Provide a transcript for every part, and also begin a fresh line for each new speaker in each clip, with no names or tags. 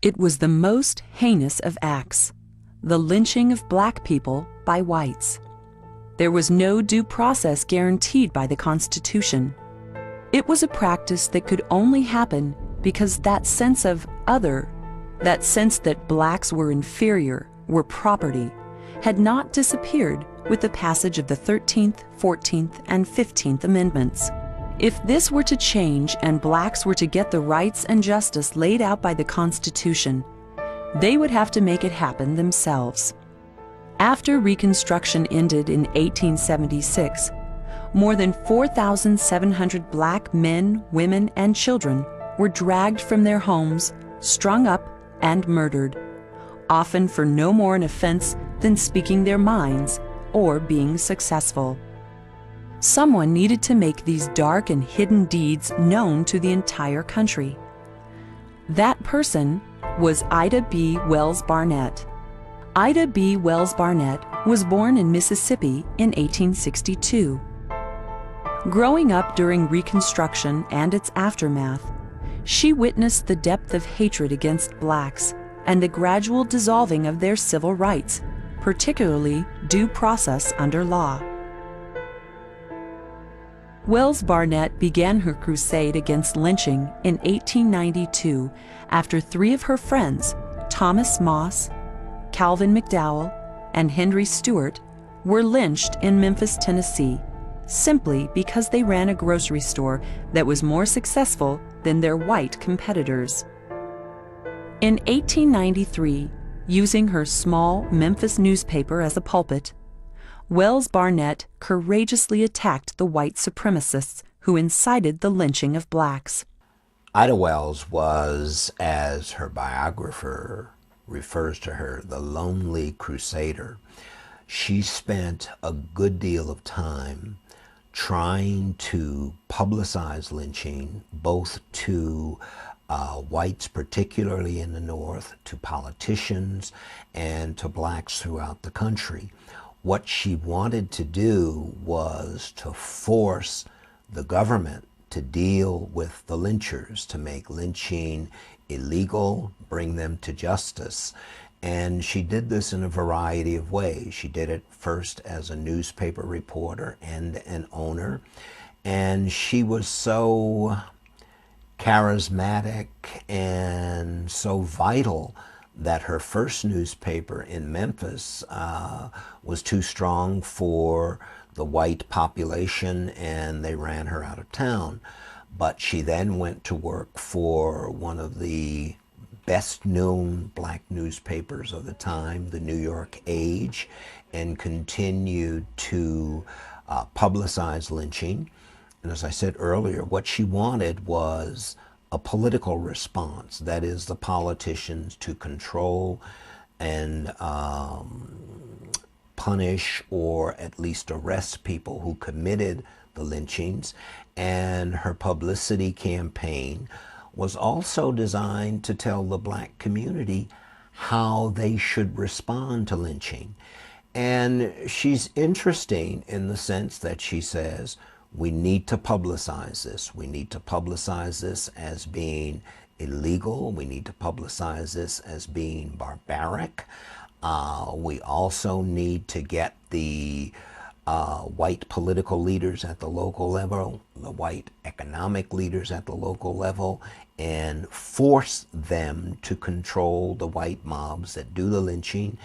It was the most heinous of acts, the lynching of black people by whites. There was no due process guaranteed by the Constitution. It was a practice that could only happen because that sense of other, that sense that blacks were inferior, were property, had not disappeared with the passage of the 13th, 14th, and 15th Amendments. If this were to change and blacks were to get the rights and justice laid out by the Constitution, they would have to make it happen themselves. After Reconstruction ended in 1876, more than 4,700 black men, women, and children were dragged from their homes, strung up, and murdered, often for no more an offense than speaking their minds or being successful. Someone needed to make these dark and hidden deeds known to the entire country. That person was Ida B. Wells Barnett. Ida B. Wells Barnett was born in Mississippi in 1862. Growing up during Reconstruction and its aftermath, she witnessed the depth of hatred against blacks and the gradual dissolving of their civil rights, particularly due process under law. Wells Barnett began her crusade against lynching in 1892 after three of her friends, Thomas Moss, Calvin McDowell, and Henry Stewart, were lynched in Memphis, Tennessee, simply because they ran a grocery store that was more successful than their white competitors. In 1893, using her small Memphis newspaper as a pulpit, Wells Barnett courageously attacked the white supremacists who incited the lynching of blacks.
Ida Wells was, as her biographer refers to her, the lonely crusader. She spent a good deal of time trying to publicize lynching, both to whites, particularly in the North, to politicians, and to blacks throughout the country. What she wanted to do was to force the government to deal with the lynchers, to make lynching illegal, bring them to justice. And she did this in a variety of ways. She did it first as a newspaper reporter and an owner. And she was so charismatic and so vital that her first newspaper in Memphis was too strong for the white population, and they ran her out of town. But she then went to work for one of the best-known black newspapers of the time, the New York Age, and continued to publicize lynching. And as I said earlier, what she wanted was a political response, that is, the politicians to control and punish or at least arrest people who committed the lynchings. And her publicity campaign was also designed to tell the black community how they should respond to lynching. And she's interesting in the sense that she says, we need to publicize this. We need to publicize this as being illegal. We need to publicize this as being barbaric. We also need to get the white political leaders at the local level, the white economic leaders at the local level, and force them to control the white mobs that do the lynching.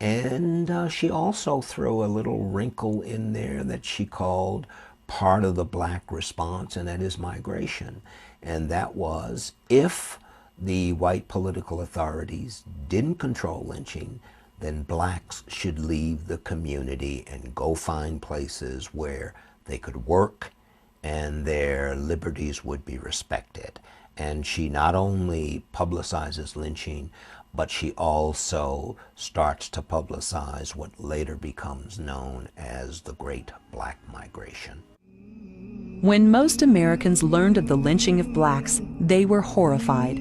And she also threw a little wrinkle in there that she called part of the black response, and that is migration. And that was, if the white political authorities didn't control lynching, then blacks should leave the community and go find places where they could work and their liberties would be respected. And she not only publicizes lynching, but she also starts to publicize what later becomes known as the Great Black Migration.
When most Americans learned of the lynching of blacks, they were horrified.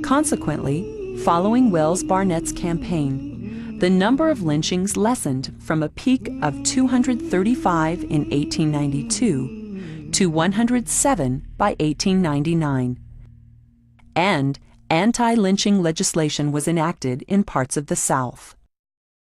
Consequently, following Wells Barnett's campaign, the number of lynchings lessened from a peak of 235 in 1892 to 107 by 1899. And Anti-lynching legislation was enacted in parts of the South.